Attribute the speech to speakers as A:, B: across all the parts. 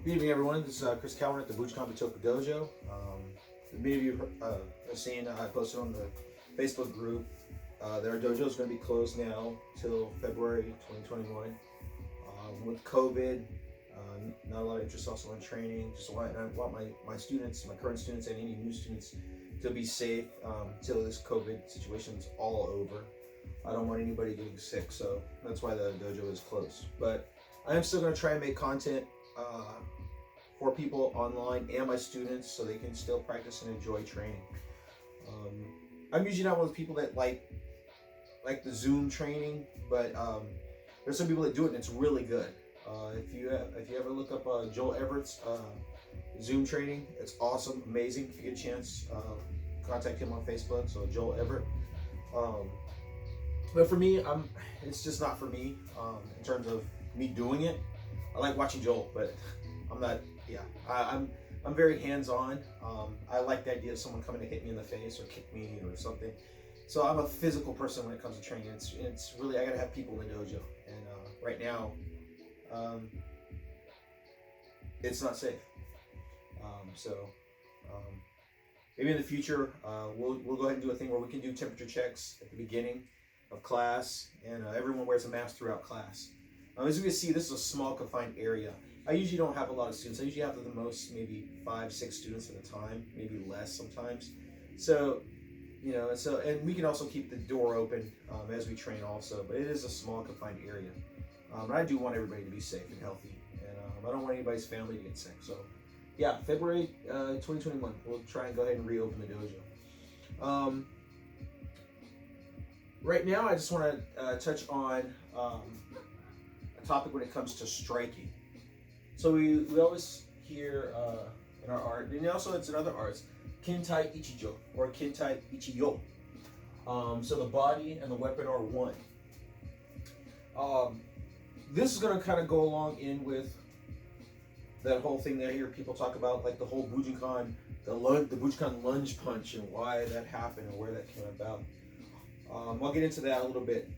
A: Good evening, everyone. This is Chris Cowan at the Bujinkan Butoku Dojo. Many of you have seen I posted on the Facebook group that our dojo is going to be closed now till February 2021. With COVID, not a lot of interest also in training. I want my students, my current students, and any new students to be safe till this COVID situation is all over. I don't want anybody getting sick, so that's why the dojo is closed. But I am still going to try and make content for people online and my students so they can still practice and enjoy training. I'm usually not one of those people that like the Zoom training, but there's some people that do it and it's really good. If you ever look up Joel Everett's Zoom training, it's awesome, amazing. If you get a chance, contact him on Facebook. So Joel Everett. But for me, it's just not for me in terms of me doing it. I like watching Joel, but I'm not. Yeah, I'm very hands-on. I like the idea of someone coming to hit me in the face or kick me or something. So I'm a physical person when it comes to training. It's really, I gotta have people in the dojo, and right now, it's not safe. Maybe in the future, we'll go ahead and do a thing where we can do temperature checks at the beginning of class, and everyone wears a mask throughout class. As you can see, this is a small confined area. I usually don't have a lot of students. I usually have the most maybe 5-6 students at a time, maybe less sometimes. So, and we can also keep the door open as we train also, but it is a small confined area. And I do want everybody to be safe and healthy, and I don't want anybody's family to get sick. So, yeah, February 2021, we'll try and go ahead and reopen the dojo. Right now, I just want to touch on a topic when it comes to striking. So we always hear in our art, and also it's in other arts, kintai ichijo or kintai ichiyo. So the body and the weapon are one. This is going to kind of go along in with that whole thing that I hear people talk about, like the whole Bujinkan, the Bujinkan lunge punch and why that happened and where that came about. I'll get into that a little bit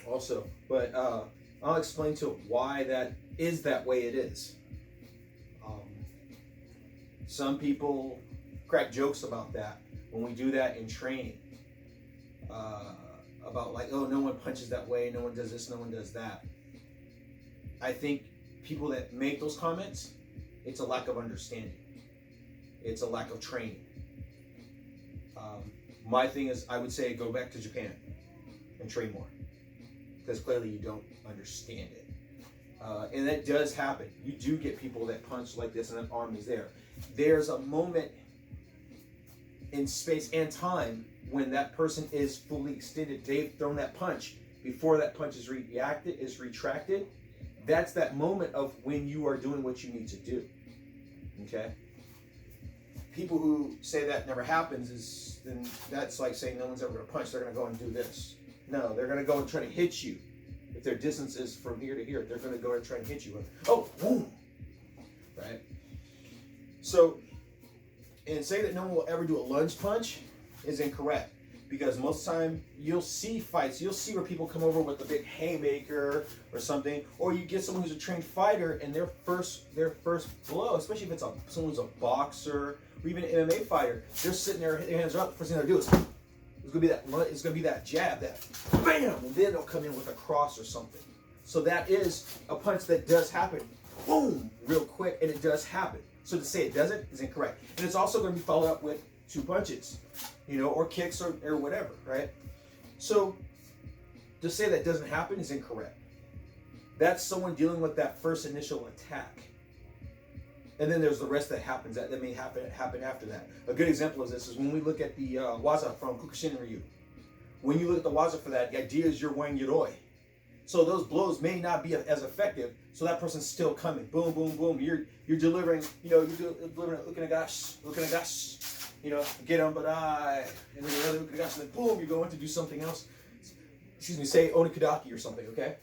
A: also, but I'll explain to it why that is that way it is. Some people crack jokes about that when we do that in training. About like, oh, no one punches that way, no one does this, no one does that. I think people that make those comments, it's a lack of understanding. It's a lack of training. My thing is, I would say go back to Japan and train more, because clearly you don't understand it. And that does happen. You do get people that punch like this and that arm is there. There's a moment in space and time when that person is fully extended. They've thrown that punch. Before that punch is retracted, that's that moment of when you are doing what you need to do. Okay? People who say that never happens, then that's like saying no one's ever going to punch. They're going to go and do this. No, they're going to go and try to hit you. If their distance is from here to here, they're going to go and try and hit you. Oh, boom! Right? So, and saying that no one will ever do a lunge punch is incorrect. Because most of the time, you'll see fights. You'll see where people come over with a big haymaker or something. Or you get someone who's a trained fighter and their first blow, especially if it's someone who's a boxer or even an MMA fighter, they're sitting there, their hands are up. The first thing they'll do is, it's gonna be that jab, that bam, and then they'll come in with a cross or something. So that is a punch that does happen, boom, real quick, and it does happen. So to say it doesn't is incorrect. And it's also going to be followed up with 2 punches, or kicks or whatever, right? So to say that doesn't happen is incorrect. That's someone dealing with that first initial attack. And then there's the rest that happens that may happen after that. A good example of this is when we look at the waza from Kukushin Ryu. When you look at the waza for that, the idea is you're wearing yoroi. So those blows may not be as effective. So that person's still coming. Boom, boom, boom. You're delivering. You're delivering ukanigashi, get him, but and then the other ukanigashi, and then boom, you're going to do something else. Say onikudaki or something. Okay.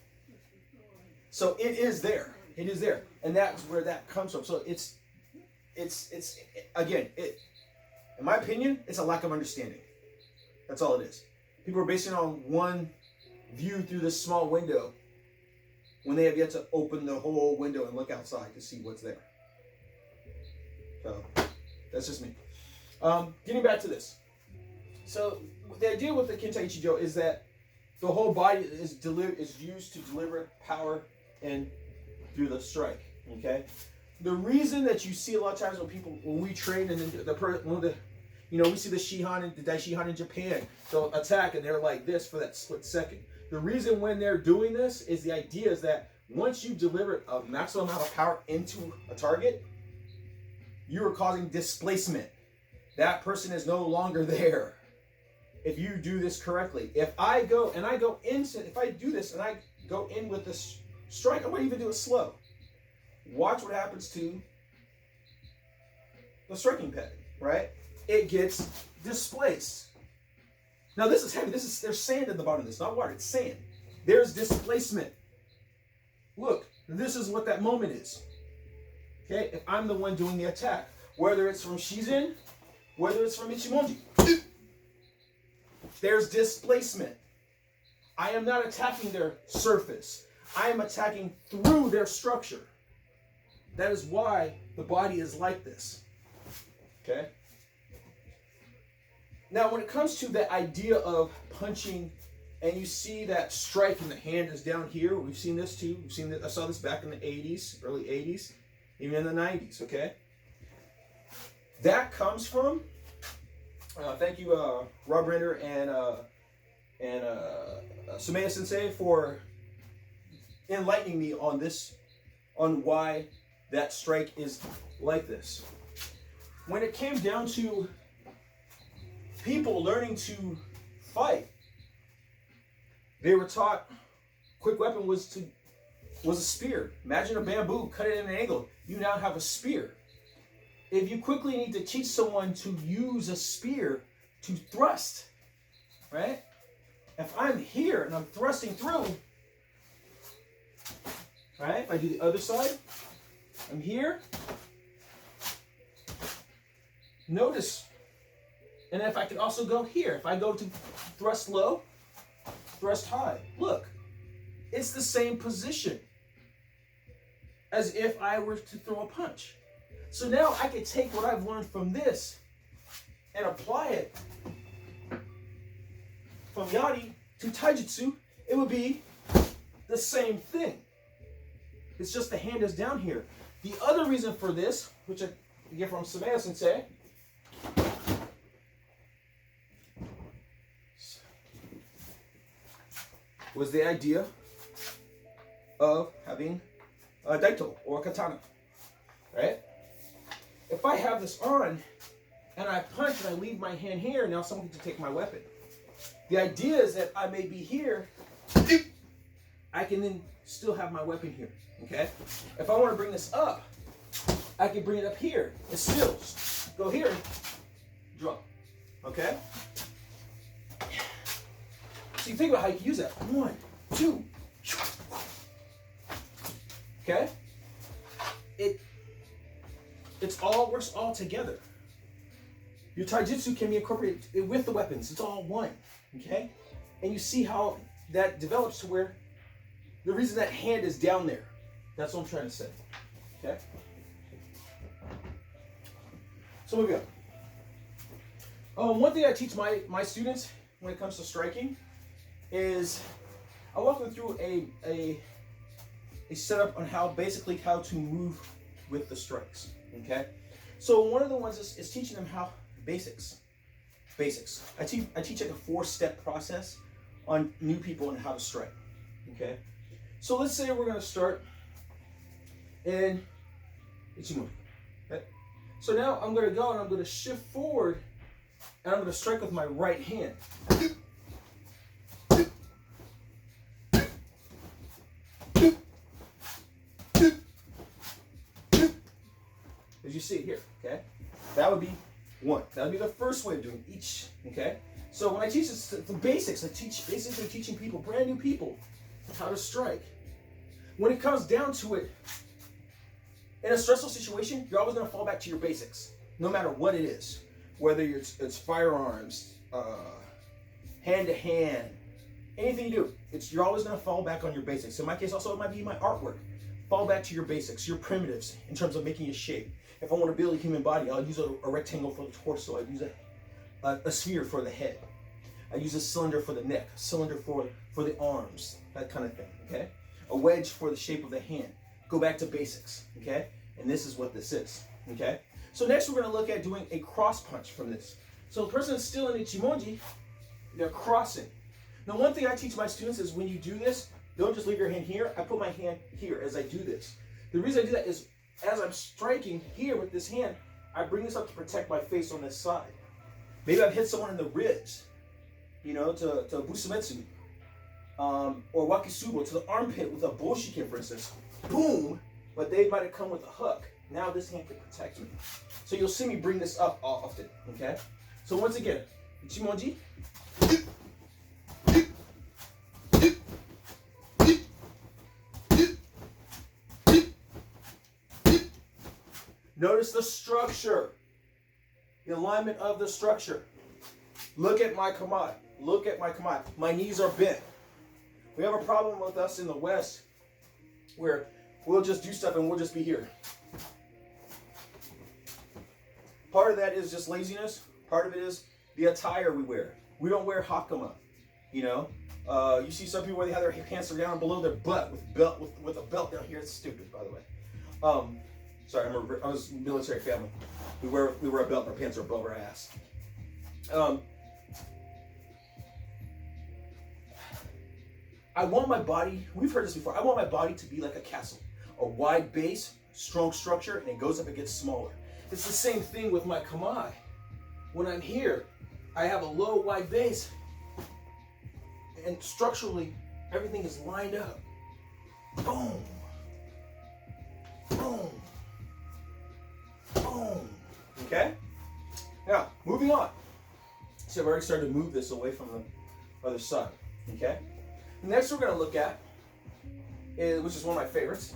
A: So it is there. It is there, and that's where that comes from. So it's again, in my opinion, it's a lack of understanding. That's all it is. People are basing it on one view through this small window, when they have yet to open the whole window and look outside to see what's there. So that's just me. Getting back to this. So the idea with the Kintai Ichijo is that the whole body is used to deliver power and through the strike. Okay. The reason that you see a lot of times when we train and we see the Shihan and the Dai Shihan in Japan, they'll attack and they're like this for that split second. The reason when they're doing this is the idea is that once you've delivered a maximum amount of power into a target, you are causing displacement. That person is no longer there. If you do this correctly, if I do this and I go in with this strike, I'm going to even do it slow. Watch what happens to the striking peg, right? It gets displaced. Now this is heavy. There's sand at the bottom of this, not water. It's sand. There's displacement. Look, this is what that moment is. Okay, if I'm the one doing the attack, whether it's from Shizen, whether it's from Ichimonji, there's displacement. I am not attacking their surface. I am attacking through their structure. That is why the body is like this. Okay? Now, when it comes to the idea of punching, and you see that strike and the hand is down here, we've seen this too. We've seen that. I saw this back in the 80s, early 80s, even in the 90s, okay? That comes from, thank you, Rob Renner and Sumaya Sensei for enlightening me on this, on why that strike is like this. When it came down to people learning to fight, they were taught quick weapon was a spear. Imagine a bamboo, cut it at an angle. You now have a spear. If you quickly need to teach someone to use a spear to thrust, right? If I'm here and I'm thrusting through, right? If I do the other side, I'm here. Notice, and if I can also go here, if I go to thrust low, thrust high, look, it's the same position as if I were to throw a punch. So now I can take what I've learned from this and apply it from Yari to Taijutsu. It would be the same thing. It's just the hand is down here. The other reason for this, which I get from Sumaya Sensei, was the idea of having a daito or a katana, right? If I have this on and I punch and I leave my hand here, now someone can take my weapon. The idea is that I may be here, I can then still have my weapon here, okay? If I want to bring this up, I can bring it up here and still go here, drop, okay? So you think about how you can use that. 1, 2, okay? It's all works all together. Your taijutsu can be incorporated with the weapons. It's all one, okay? And you see how that develops to where the reason that hand is down there. That's what I'm trying to say, okay? So we'll go. One thing I teach my students when it comes to striking is I walk them through a setup on how to move with the strikes. Okay, so one of the ones is teaching them how basics. I teach like a 4-step process on new people and how to strike. Okay, so let's say we're going to start in Ichimoto. Okay? So now I'm going to go and I'm going to shift forward and I'm going to strike with my right hand. As you see it here, okay? That would be one. That would be the first way of doing each, okay? So when I teach this, the basics, I teach basically teaching people, brand new people, how to strike. When it comes down to it, in a stressful situation, you're always going to fall back to your basics, no matter what it is. Whether it's firearms, hand-to-hand, anything you do, you're always going to fall back on your basics. In my case, also, it might be my artwork. Fall back to your basics, your primitives, in terms of making a shape. If I want to build a human body, I'll use a rectangle for the torso. I use a sphere for the head. I use a cylinder for the neck, a cylinder for the arms, that kind of thing, okay? A wedge for the shape of the hand. Go back to basics, okay? And this is what this is, okay? So next we're going to look at doing a cross punch from this. So the person is still in Ichimonji, they're crossing. Now one thing I teach my students is when you do this, don't just leave your hand here. I put my hand here as I do this. The reason I do that is as I'm striking here with this hand, I bring this up to protect my face on this side. Maybe I've hit someone in the ribs, you know, to busumetsu, or wakisubo, to the armpit with a boshiken, for instance. Boom! But they might have come with a hook. Now this hand can protect me. So you'll see me bring this up often, okay? So once again, Ichimonji. Notice the structure, the alignment of the structure. Look at my kamae. Look at my kamae. My knees are bent. We have a problem with us in the West where we'll just do stuff and we'll just be here. Part of that is just laziness. Part of it is the attire we wear. We don't wear hakama, you know. You see some people where they have their pants down below their butt with a belt down here. It's stupid, by the way. Sorry, I was a military family. We wear a belt. Our pants are above our ass. I want my body. We've heard this before. I want my body to be like a castle, a wide base, strong structure, and it goes up and gets smaller. It's the same thing with my kamae. When I'm here, I have a low, wide base, and structurally, everything is lined up. Boom. Boom. Boom. Okay? Now, moving on. So I've already started to move this away from the other side. Okay? The next we're going to look at, which is one of my favorites,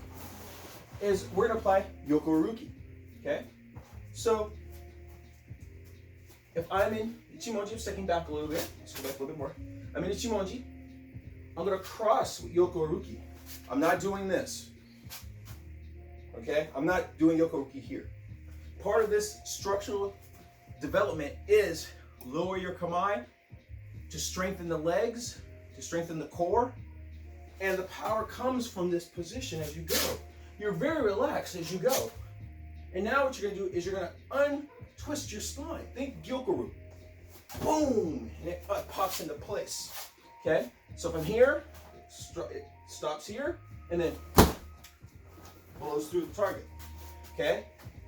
A: is we're going to apply yokoruki. Okay? So, if I'm in Ichimonji, I'm stepping back a little bit. Let's go back a little bit more. I'm in Ichimonji. I'm going to cross with yokoruki. I'm not doing this. Okay? I'm not doing yokoruki here. Part of this structural development is lower your kamae to strengthen the legs, to strengthen the core, and the power comes from this position as you go. You're very relaxed as you go. And now what you're going to do is you're going to untwist your spine. Think gyokoru. Boom! And it pops into place. Okay? So if I'm here, it stops here, and then blows through the target. Okay?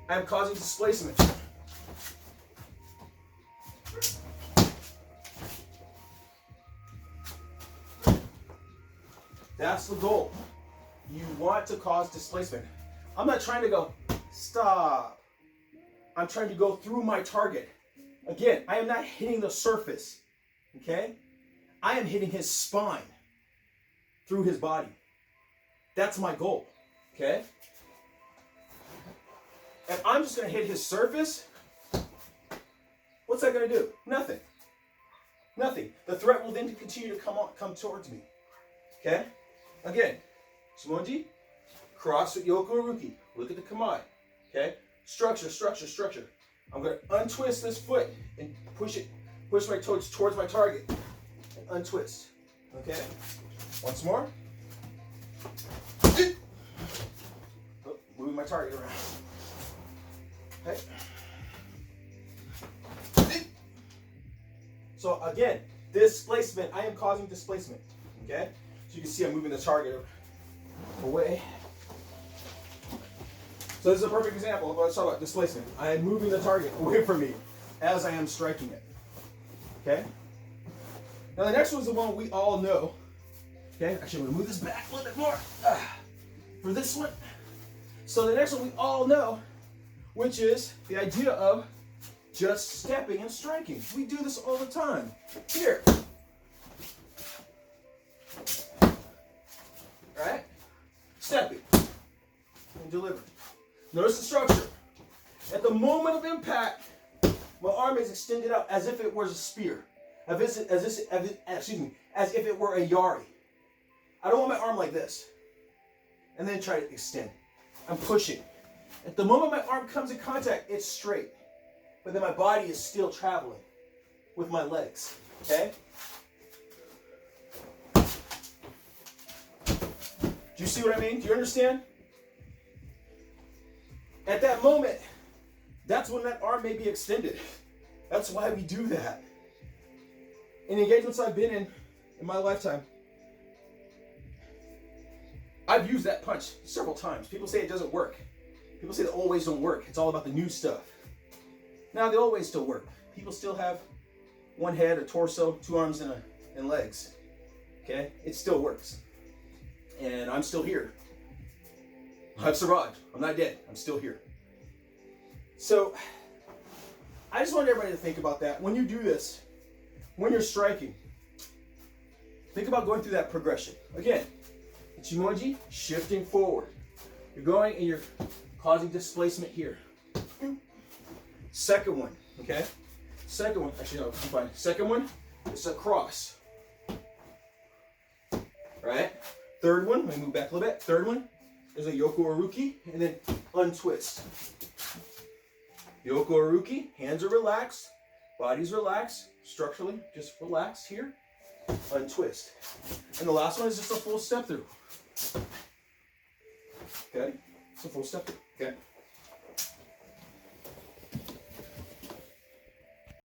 A: I'm causing displacement. That's the goal. You want to cause displacement. I'm not trying to go, stop. I'm trying to go through my target. Again, I am not hitting the surface. Okay? I am hitting his spine through his body. That's my goal. Okay? If I'm just going to hit his surface, what's that going to do? Nothing. Nothing. The threat will then continue to come towards me. Okay? Again, Ichimonji, cross with yokoruki. Look at the kamae. Okay? Structure, structure, structure. I'm going to untwist this foot and push my toes towards my target. And untwist. Okay? Once more. Oh, moving my target around. Okay. So again, displacement. I am causing displacement. Okay? So you can see I'm moving the target away. So this is a perfect example of what I was talking about, displacement. I am moving the target away from me as I am striking it. Okay? Now the next one's the one we all know. Okay? Actually, I'm going to move this back a little bit more for this one. So the next one we all know, which is the idea of just stepping and striking. We do this all the time. Here. Alright? Stepping and delivering. Notice the structure. At the moment of impact, my arm is extended out as if it was a spear. As as if it were a yari. I don't want my arm like this. And then try to extend. I'm pushing. At the moment my arm comes in contact, it's straight. But then my body is still traveling with my legs. Okay? Do you see what I mean? Do you understand? At that moment, that's when that arm may be extended. That's why we do that. In the engagements I've been in my lifetime, I've used that punch several times. People say it doesn't work. People say the old ways don't work. It's all about the new stuff. Now, the old ways still work. People still have one head, a torso, 2 arms, and legs. Okay? It still works. And I'm still here. I've survived. I'm not dead. I'm still here. So, I just want everybody to think about that. When you do this, when you're striking, think about going through that progression. Again, Ichimoji, shifting forward. You're going and you're causing displacement here. Second one, okay? Second one, actually no, I'm fine. Second one, it's a cross. Right? Third one, let me move back a little bit. Third one is a Yoko Uruki, and then untwist. Yoko Uruki, hands are relaxed, body's relaxed, structurally, just relax here, untwist. And the last one is just a full step through. Okay? It's a full step through, okay?